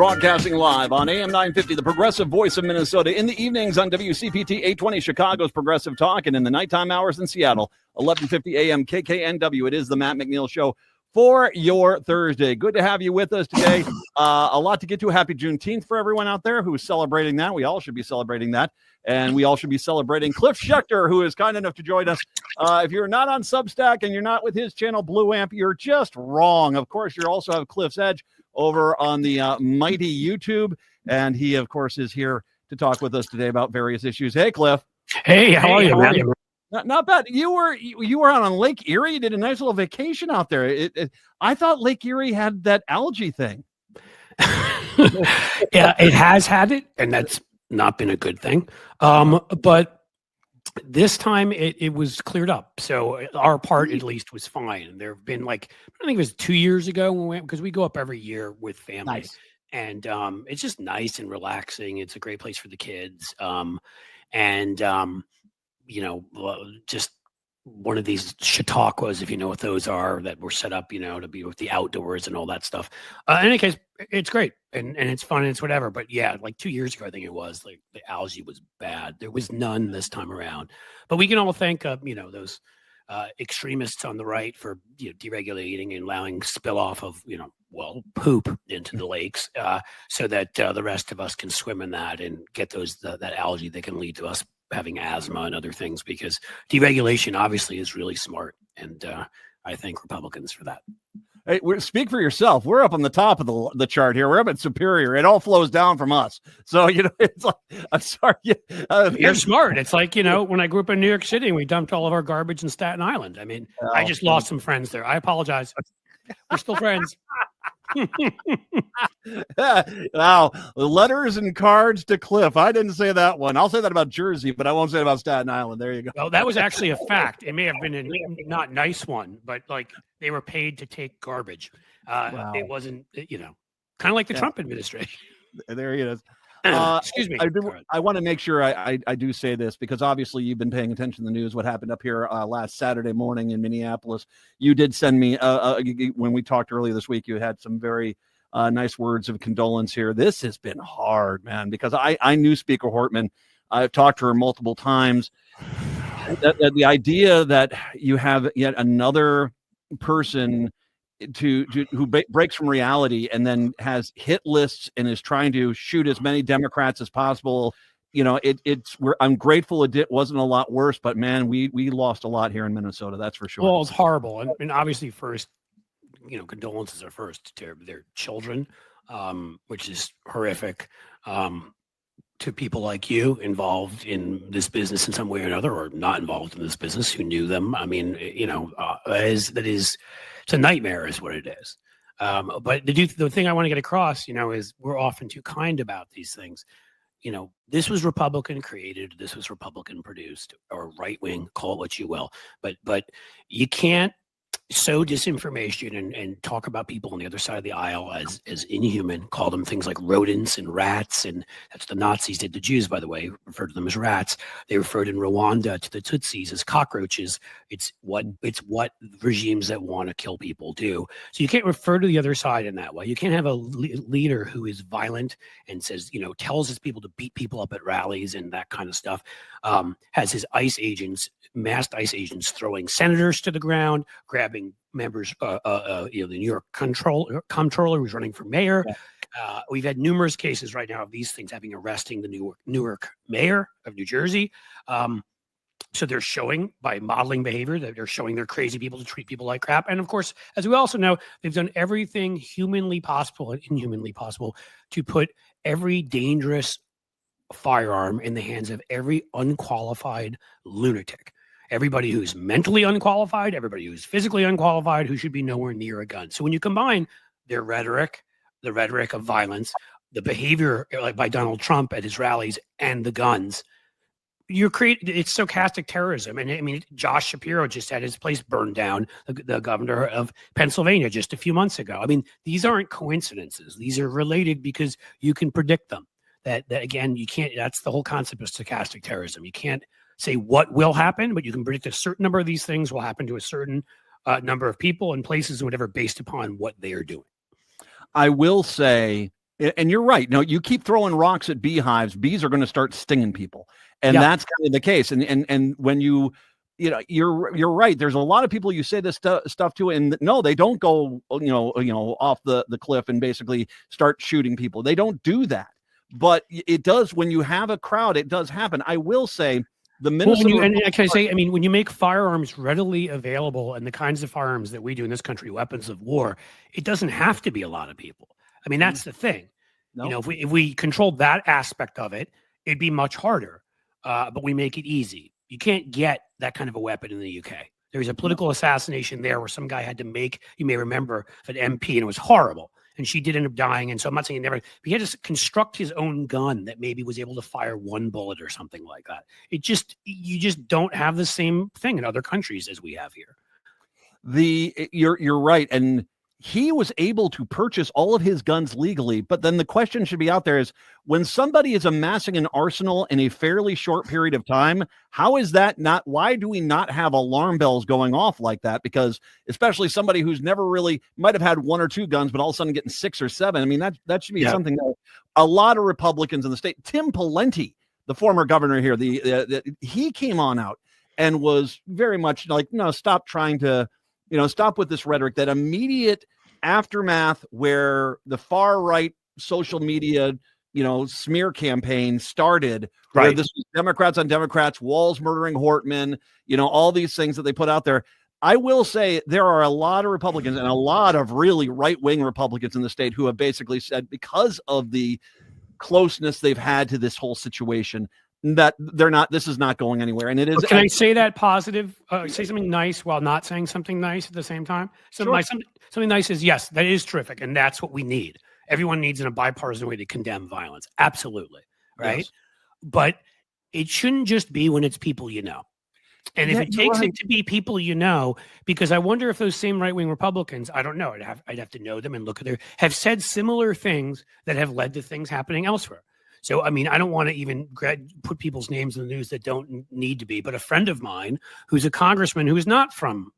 Broadcasting live on AM 950, the progressive voice of Minnesota. In the evenings on WCPT 820, Chicago's Progressive Talk. And in the nighttime hours in Seattle, 1150 AM KKNW. It is the Matt McNeil Show for your Thursday. Good to have you with us today. A lot to get to. Happy Juneteenth for everyone out there who is celebrating that. We all should be celebrating that. And we all should be celebrating Cliff Schecter, who is kind enough to join us. If you're not on Substack and you're not with his channel, Blue Amp, you're just wrong. Of course, you also have Cliff's Edge over on the mighty YouTube. And he, of course, is here to talk with us today about various issues. Hey, Cliff. Hey, how are you, man? Not bad. You were out on Lake Erie. You did a nice little vacation out there. I thought Lake Erie had that algae thing. Yeah, it has had it, and that's not been a good thing. But this time it was cleared up. So our part at least was fine. And there have been I think it was 2 years ago when we went, because we go up every year with family. Nice. And it's just nice and relaxing. It's a great place for the kids. Just one of these chautauquas, if you know what those are, that were set up, to be with the outdoors and all that stuff. In any case, it's great and it's fun and it's whatever. But yeah, 2 years ago, I think it was, the algae was bad. There was none this time around. But we can all thank, those extremists on the right for deregulating and allowing spill off of, poop into the lakes so that the rest of us can swim in that and get that algae that can lead to us having asthma and other things, because deregulation obviously is really smart. And I thank Republicans for that. Hey, speak for yourself. We're up on the top of the chart here. We're up at Superior. It all flows down from us. So, it's like, I'm sorry. You're smart. It's like, when I grew up in New York City and we dumped all of our garbage in Staten Island. I mean, I just lost some friends there. I apologize. We're still friends. Wow. Letters and cards to Cliff. I didn't say that one. I'll say that about Jersey, but I won't say it about Staten Island. There you go. Well, that was actually a fact. It may have been a not nice one, but they were paid to take garbage. Wow. It wasn't, kind of like the Trump administration. There he is. Excuse me. I want to make sure I do say this, because obviously you've been paying attention to the news, what happened up here last Saturday morning in Minneapolis. You did send me, when we talked earlier this week, you had some very nice words of condolence here. This has been hard, man, because I knew Speaker Hortman. I've talked to her multiple times. The idea that you have yet another person who breaks from reality and then has hit lists and is trying to shoot as many Democrats as possible. I'm grateful it wasn't a lot worse, but man, we lost a lot here in Minnesota. That's for sure. Well, it's horrible. And obviously first, condolences are first to their children, which is horrific. To people like you involved in this business in some way or another, or not involved in this business, who knew them. I mean, it's a nightmare is what it is. But the thing I want to get across, is we're often too kind about these things. This was Republican created, this was Republican produced, or right wing, call it what you will. But you can't sow disinformation and talk about people on the other side of the aisle as inhuman, call them things like rodents and rats, and that's the Nazis did to Jews, by the way, referred to them as rats. They referred in Rwanda to the Tutsis as cockroaches. It's what regimes that want to kill people do. So you can't refer to the other side in that way. You can't have a leader who is violent and says, tells his people to beat people up at rallies and that kind of stuff, has his masked ICE agents throwing senators to the ground, grabbing members, the New York comptroller who's running for mayor. Yeah. We've had numerous cases right now of these things arresting the Newark mayor of New Jersey. So they're showing, by modeling behavior, that they're showing they're crazy people to treat people like crap. And of course, as we also know, they've done everything humanly possible and inhumanly possible to put every dangerous firearm in the hands of every unqualified lunatic. Everybody who's mentally unqualified, everybody who's physically unqualified, who should be nowhere near a gun. So when you combine their rhetoric, the rhetoric of violence, the behavior like by Donald Trump at his rallies, and the guns, it's stochastic terrorism. And I mean, Josh Shapiro just had his place burned down, the governor of Pennsylvania, just a few months ago. I mean, these aren't coincidences. These are related because you can predict them. That again, you can't, that's the whole concept of stochastic terrorism. You can't say what will happen, but you can predict a certain number of these things will happen to a certain number of people and places and whatever based upon what they are doing. I will say And you're right. No, you keep throwing rocks at beehives, bees are going to start stinging people. And that's kind of the case. And when you're right. There's a lot of people you say this stuff to, and no, they don't go, off the cliff and basically start shooting people. They don't do that. But it does, when you have a crowd, it does happen. I will say the Minnesota. When you make firearms readily available and the kinds of firearms that we do in this country, weapons of war, it doesn't have to be a lot of people. I mean, that's the thing. No. If we controlled that aspect of it, it'd be much harder. But we make it easy. You can't get that kind of a weapon in the UK. There was a political assassination there where some guy had to make, you may remember, an MP, and it was horrible. And she did end up dying. And so I'm not saying but he had to construct his own gun that maybe was able to fire one bullet or something like that. You just don't have the same thing in other countries as we have here. You're right. And he was able to purchase all of his guns legally, but then the question should be out there is, when somebody is amassing an arsenal in a fairly short period of time, how is that not, why do we not have alarm bells going off like that? Because especially somebody who's never really, might have had one or two guns, but all of a sudden getting 6 or 7. I mean, that should be something that a lot of Republicans in the state, Tim Pawlenty, the former governor here, he came on out and was very much like, no, stop trying to, stop with this rhetoric. That immediate aftermath where the far right social media, smear campaign started, where this was Democrats on Democrats, Walz murdering Hortman, all these things that they put out there. I will say there are a lot of Republicans and a lot of really right-wing Republicans in the state who have basically said, because of the closeness they've had to this whole situation, that this is not going anywhere. And it is. Can I say that positive? Say something nice while not saying something nice at the same time. Something nice is, yes, that is terrific, and that's what we need. Everyone needs in a bipartisan way to condemn violence. Absolutely, right? Yes. But it shouldn't just be when it's people you know. And if it takes it to be people you know, because I wonder if those same right-wing Republicans, I don't know, I'd have to know them and look at have said similar things that have led to things happening elsewhere. So, I mean, I don't want to even put people's names in the news that don't need to be, but a friend of mine who's a congressman who is not from,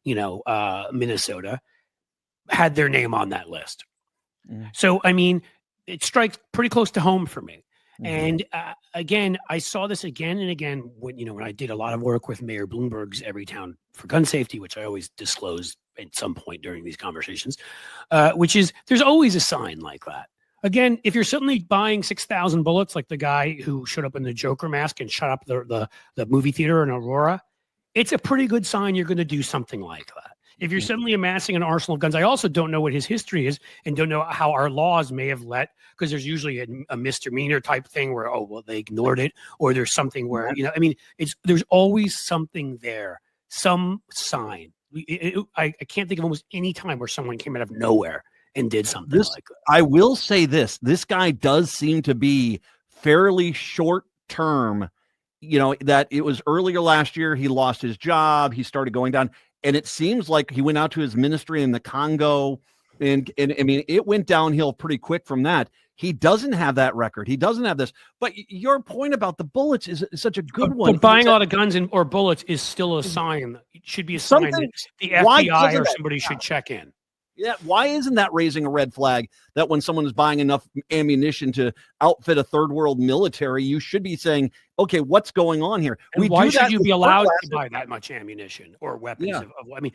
Minnesota, had their name on that list. Mm. So, I mean, it strikes pretty close to home for me. Mm-hmm. And again, I saw this again and again when I did a lot of work with Mayor Bloomberg's Everytown for Gun Safety, which I always disclose at some point during these conversations, which is there's always a sign like that. Again, if you're suddenly buying 6,000 bullets, like the guy who showed up in the Joker mask and shut up the movie theater in Aurora, it's a pretty good sign you're going to do something like that. If you're suddenly amassing an arsenal of guns, I also don't know what his history is and don't know how our laws may have because there's usually a misdemeanor type thing where, they ignored it, or there's something where, there's always something there, some sign. I can't think of almost any time where someone came out of nowhere and did something like that. I will say this guy does seem to be fairly short term, that it was earlier last year, he lost his job, he started going down, and it seems like he went out to his ministry in the Congo, and I mean, it went downhill pretty quick from that. He doesn't have that record. He doesn't have this. But your point about the bullets is such a good one. But buying a lot of guns or bullets is still a sign. It should be a sign that the FBI or somebody should check in. Yeah, why isn't that raising a red flag that when someone is buying enough ammunition to outfit a third world military, you should be saying, okay, what's going on here? Why should you be allowed to buy that much ammunition or weapons? Yeah. I mean,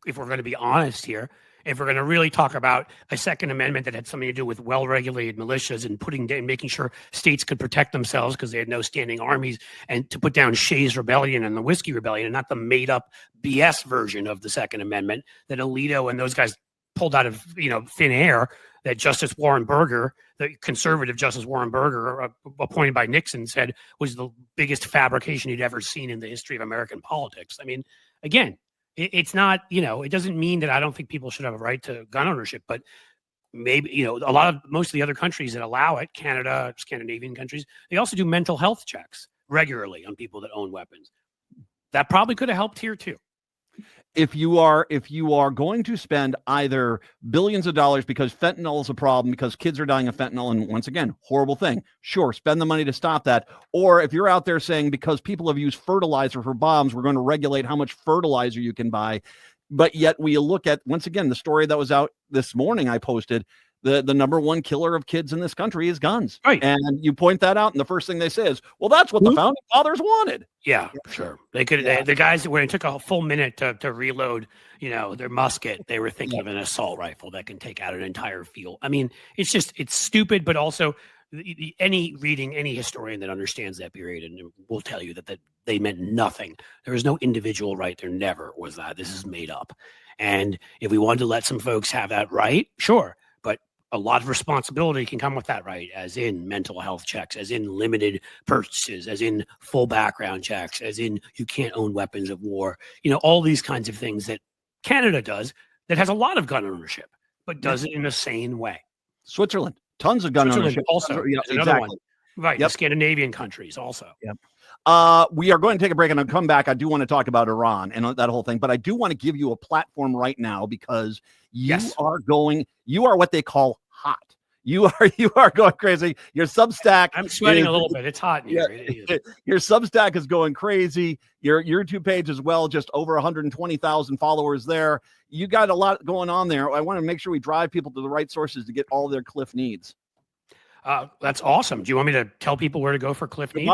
if we're going to be honest here, if we're going to really talk about a Second Amendment that had something to do with well-regulated militias and making sure states could protect themselves because they had no standing armies, and to put down Shays Rebellion and the Whiskey Rebellion, and not the made-up BS version of the Second Amendment that Alito and those guys pulled out of thin air, that Justice Warren Burger, the conservative Justice Warren Burger, appointed by Nixon, said was the biggest fabrication he'd ever seen in the history of American politics. I mean, again, it's not, it doesn't mean that I don't think people should have a right to gun ownership, but maybe, most of the other countries that allow it, Canada, Scandinavian countries, they also do mental health checks regularly on people that own weapons. That probably could have helped here too. If you are going to spend either billions of dollars because fentanyl is a problem, because kids are dying of fentanyl, and once again, horrible thing, sure, spend the money to stop that. Or if you're out there saying because people have used fertilizer for bombs, we're going to regulate how much fertilizer you can buy. But yet we look at, once again, the story that was out this morning I posted, the number one killer of kids in this country is guns. Right. And you point that out, and the first thing they say is, well, that's what the founding fathers wanted. Yeah, sure. They could. The guys when it took a full minute to reload, their musket, they were thinking of an assault rifle that can take out an entire field. I mean, it's stupid, but also any historian that understands that period and will tell you that they meant nothing. There was no individual right. There never was that. This is made up. And if we wanted to let some folks have that right, sure. But a lot of responsibility can come with that right, as in mental health checks, as in limited purchases, as in full background checks, as in you can't own weapons of war. All these kinds of things that Canada does that has a lot of gun ownership, but does it in a sane way. Switzerland, tons of gun ownership. Also, another one. Right. The Scandinavian countries also. Yep. We are going to take a break and I'll come back. I do want to talk about Iran and that whole thing, but I do want to give you a platform right now because you are what they call hot. You are going crazy. Your Substack. I'm sweating a little bit. It's hot in here. Your Substack is going crazy. Your YouTube page as well, just over 120,000 followers there. You got a lot going on there. I want to make sure we drive people to the right sources to get all their Cliff needs. That's awesome. Do you want me to tell people where to go for Cliff needs?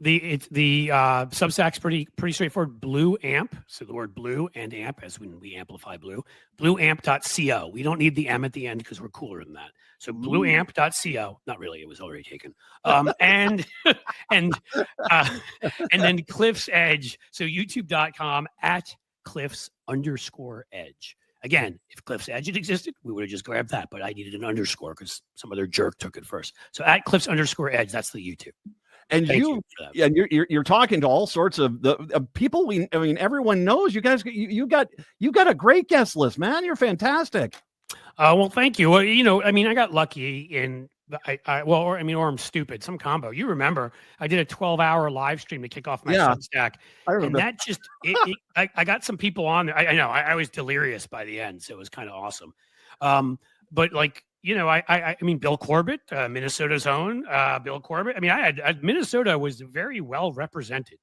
The Substack's pretty straightforward. Blue Amp, so the word blue and amp, as when we amplify blue. Blueamp.co. We don't need the M at the end because we're cooler than that. So blueamp.co. Not really. It was already taken. And then Cliff's Edge. So youtube.com @Cliffs_Edge. Again, if Cliff's Edge had existed, we would have just grabbed that, but I needed an underscore because some other jerk took it first. So @Cliffs_Edge, that's the YouTube. And you're talking to all sorts of the people. Everyone knows you guys. You got a great guest list, man. You're fantastic. Well, thank you. Well, I got lucky in. Or I'm stupid. Some combo. You remember, I did a 12-hour live stream to kick off my Substack. I remember. And that just, I got some people on there. I know, I was delirious by the end, so it was kind of awesome. But Bill Corbett, Minnesota's own Bill Corbett. Minnesota was very well represented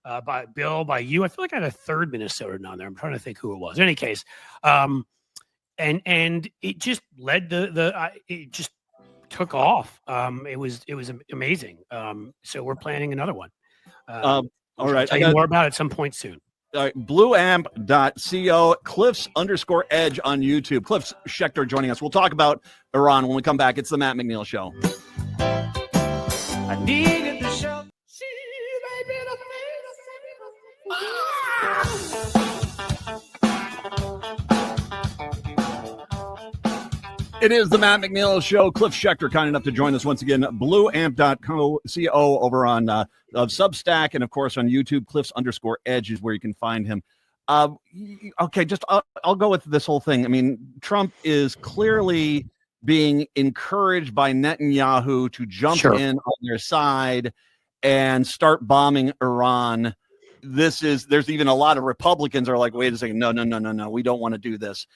by Bill, by you. I feel like I had a third Minnesotan on there. I'm trying to think who it was. In any case, and it just led it just took off. It was amazing. So we're planning another one. All right. I'll tell you more about it at some point soon. Blueamp.co, Cliffs_Edge on YouTube. Cliff Schecter joining us. We'll talk about Iran when we come back. It's the Matt McNeil Show. I needed the show. It is the Matt McNeil Show. Cliff Schecter kind enough to join us once again. Blueamp.co over on Substack, and of course on YouTube. Cliffs_Edge is where you can find him. Okay, I'll go with this whole thing. Trump is clearly being encouraged by Netanyahu to jump in on their side and start bombing Iran. There's even a lot of Republicans are like, wait a second, no, we don't want to do this.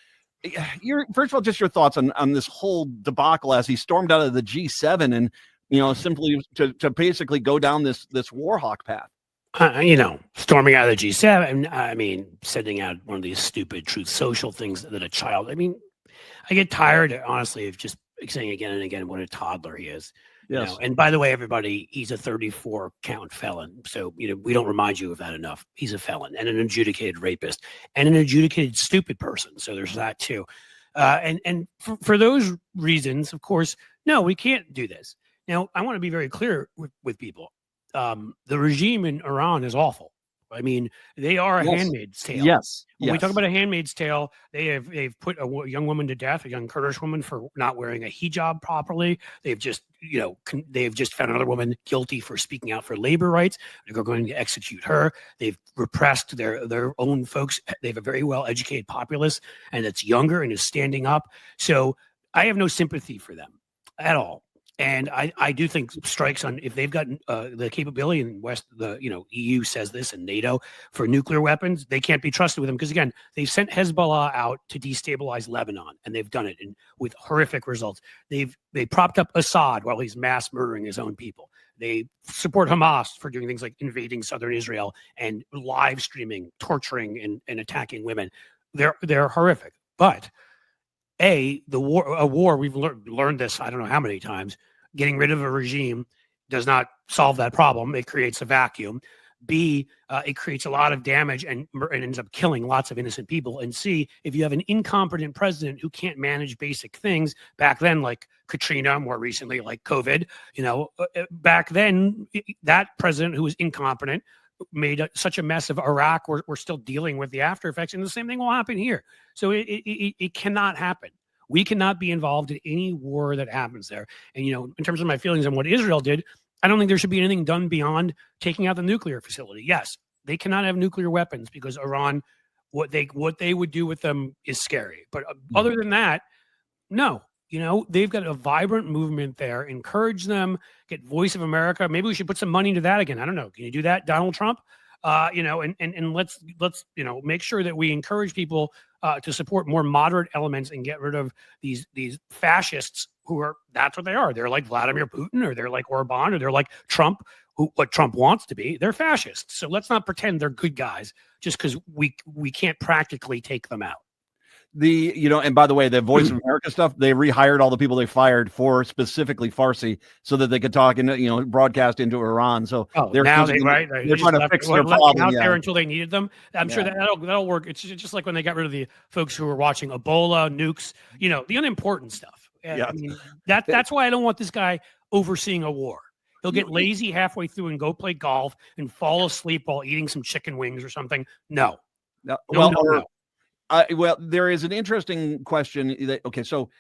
First of all, just your thoughts on this whole debacle as he stormed out of the G7 and simply to basically go down this war hawk path. Storming out of the G7. Sending out one of these stupid Truth Social things that a child. I get tired, honestly, of just saying again and again what a toddler he is. Yes. And by the way, everybody, he's a 34 count felon. So, we don't remind you of that enough. He's a felon and an adjudicated rapist and an adjudicated stupid person. So there's that too. And for those reasons, of course, no, we can't do this. Now, I want to be very clear with people. The regime in Iran is awful. They are a handmaid's tale. Yes. When we talk about a handmaid's tale, they've put a young woman to death, a young Kurdish woman, for not wearing a hijab properly. They've just found another woman guilty for speaking out for labor rights. They're going to execute her. They've repressed their own folks. They have a very well educated populace, and it's younger and is standing up. So I have no sympathy for them at all. And I do think strikes on, if they've got the capability in West, EU says this, and NATO for nuclear weapons, they can't be trusted with them. Because again, they've sent Hezbollah out to destabilize Lebanon, and they've done it with horrific results. They propped up Assad while he's mass murdering his own people. They support Hamas for doing things like invading southern Israel and live streaming, torturing, and attacking women. They're horrific. But a war. We've learned this. I don't know how many times. Getting rid of a regime does not solve that problem. It creates a vacuum. B, it creates a lot of damage and ends up killing lots of innocent people. And C, if you have an incompetent president who can't manage basic things, back then, like Katrina, more recently, like COVID, back then, that president who was incompetent made such a mess of Iraq. We're still dealing with the after effects, and the same thing will happen here. So it cannot happen. We cannot be involved in any war that happens there. And, in terms of my feelings on what Israel did, I don't think there should be anything done beyond taking out the nuclear facility. Yes, they cannot have nuclear weapons because Iran, what they would do with them is scary. But other than that, no. They've got a vibrant movement there. Encourage them. Get Voice of America. Maybe we should put some money into that again. I don't know. Can you do that, Donald Trump? And let's make sure that we encourage people to support more moderate elements and get rid of these fascists that's what they are. They're like Vladimir Putin, or they're like Orban, or they're like Trump, what Trump wants to be. They're fascists. So let's not pretend they're good guys just because we can't practically take them out. And by the way, the Voice of America stuff, they rehired all the people they fired for specifically Farsi so that they could talk and broadcast into Iran. So they're trying to fix their problem out there until they needed them. I'm sure that'll work. It's just like when they got rid of the folks who were watching Ebola, nukes, the unimportant stuff. Yeah. I mean, that's why I don't want this guy overseeing a war. He'll get lazy halfway through and go play golf and fall asleep while eating some chicken wings or something. No. No. Well, there is an interesting question. So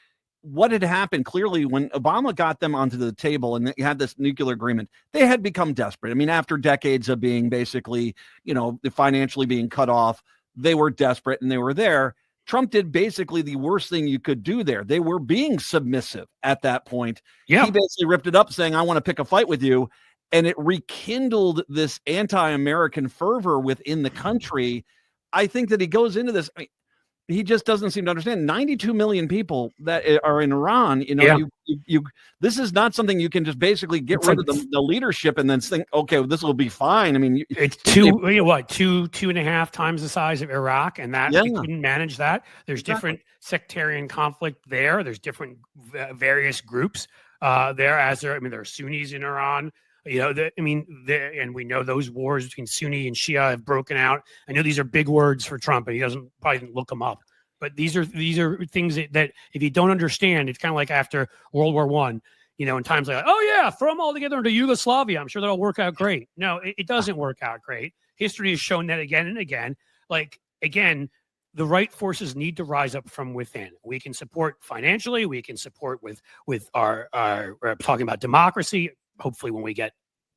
what had happened clearly when Obama got them onto the table and they had this nuclear agreement, they had become desperate. I mean, after decades of being basically, financially being cut off, they were desperate and they were there. Trump did basically the worst thing you could do there. They were being submissive at that point. Yeah. He basically ripped it up saying, I want to pick a fight with you. And it rekindled this anti-American fervor within the country. I think that he goes into this. He just doesn't seem to understand 92 million people that are in Iran. This is not something you can just basically get rid of the leadership and then think, okay, well, this will be fine. I mean, it's two and a half times the size of Iraq, and that we couldn't manage that. There's different sectarian conflict there. There's different various groups there. There are Sunnis in Iran. And we know those wars between Sunni and Shia have broken out. I know these are big words for Trump, and he probably didn't look them up. But these are things that if you don't understand, it's kind of like after World War I, in times like, throw them all together into Yugoslavia. I'm sure that'll work out great. No, it doesn't work out great. History has shown that again and again. The right forces need to rise up from within. We can support financially. We can support with our talking about democracy. Hopefully when we get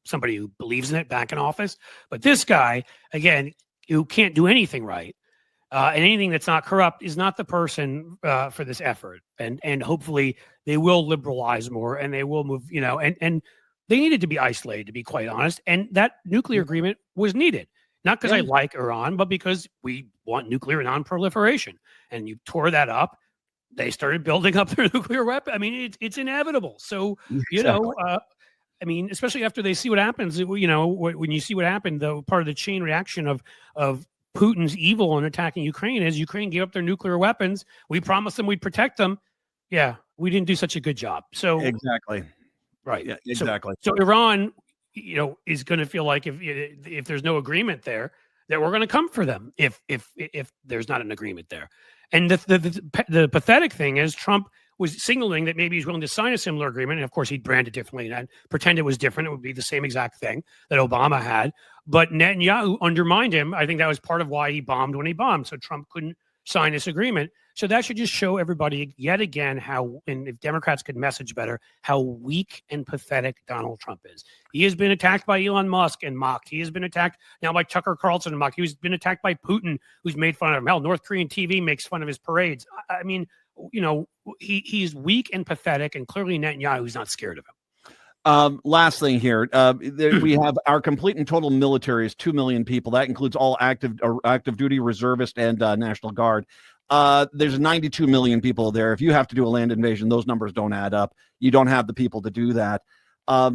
somebody who believes in it back in office. But this guy, again, who can't do anything right and anything that's not corrupt is not the person for this effort. And hopefully they will liberalize more and they will move, and they needed to be isolated, to be quite honest. And that nuclear agreement was needed. Not because I like Iran, but because we want nuclear non-proliferation. And you tore that up. They started building up their nuclear weapon. I mean, it's inevitable. So, especially after they see what happens, when you see what happened, the part of the chain reaction of Putin's evil in attacking Ukraine is Ukraine gave up their nuclear weapons. We promised them we'd protect them. Yeah, we didn't do such a good job. So exactly. Right. Yeah, exactly. So Iran, is going to feel like if there's no agreement there, that we're going to come for them if there's not an agreement there. And the pathetic thing is Trump was signaling that maybe he's willing to sign a similar agreement. And of course, he'd brand it differently and pretend it was different. It would be the same exact thing that Obama had. But Netanyahu undermined him. I think that was part of why he bombed when he bombed. So Trump couldn't sign this agreement. So that should just show everybody yet again how, and if Democrats could message better, how weak and pathetic Donald Trump is. He has been attacked by Elon Musk and mocked. He has been attacked now by Tucker Carlson and mocked. He's been attacked by Putin, who's made fun of him. Hell, North Korean TV makes fun of his parades. I mean, he's weak and pathetic, and clearly Netanyahu's not scared of him. Last thing here, we have our complete and total military is 2 million people. That includes all active duty, reservist, and National Guard. There's 92 million people there. If you have to do a land invasion, those numbers don't add up. You don't have the people to do that. I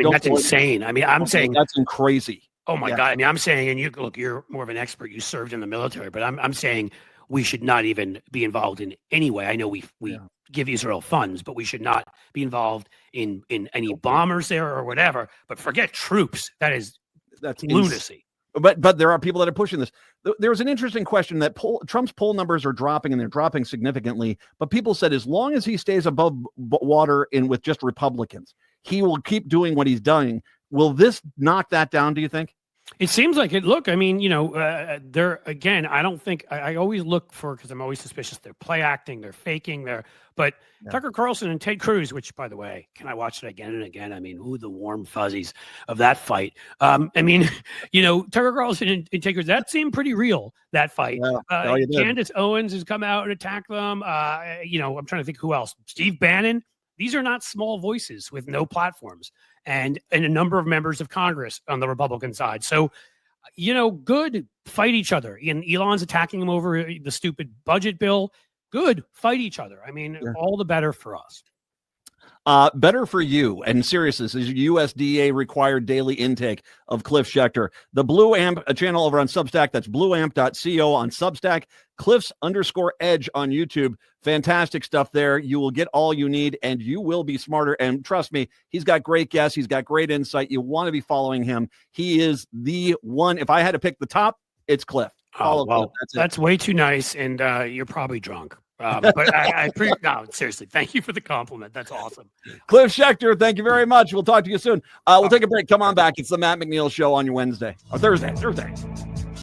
don't. That's insane. I mean, I'm saying that's crazy. Oh my God. I mean, I'm saying, and you're more of an expert. You served in the military, but I'm saying we should not even be involved in any way. I know we give Israel funds, but we should not be involved in any bombers there or whatever. But forget troops. That's lunacy. But there are people that are pushing this. There was an interesting question that Trump's poll numbers are dropping, and they're dropping significantly. But people said as long as he stays above water with just Republicans, he will keep doing what he's doing. Will this knock that down, do you think? It seems like it. Look, I mean, they're, again, I don't think, I always look for, because I'm always suspicious, they're play acting, they're faking, but Tucker Carlson and Ted Cruz, which, by the way, can I watch it again and again? I mean, the warm fuzzies of that fight. I mean, Tucker Carlson and Ted Cruz, that seemed pretty real, that fight. Candace Owens has come out and attacked them. I'm trying to think who else. Steve Bannon. These are not small voices with no platforms, and a number of members of Congress on the Republican side. So, good, fight each other. And Elon's attacking him over the stupid budget bill. Good, fight each other. I mean, all the better for us. Better for you. And seriously, this is USDA required daily intake of Cliff Schecter. The Blue Amp channel over on Substack. That's blueamp.co on Substack. Cliffs_edge on YouTube. Fantastic stuff there. You will get all you need, and you will be smarter. And trust me, he's got great guests. He's got great insight. You want to be following him. He is the one. If I had to pick the top, it's Cliff. Cliff. That's way too nice, and you're probably drunk. But no, seriously, thank you for the compliment. That's awesome. Cliff Schecter, thank you very much. We'll talk to you soon. We'll take a break. Come on back. It's the Matt McNeil Show on your Wednesday or Thursday.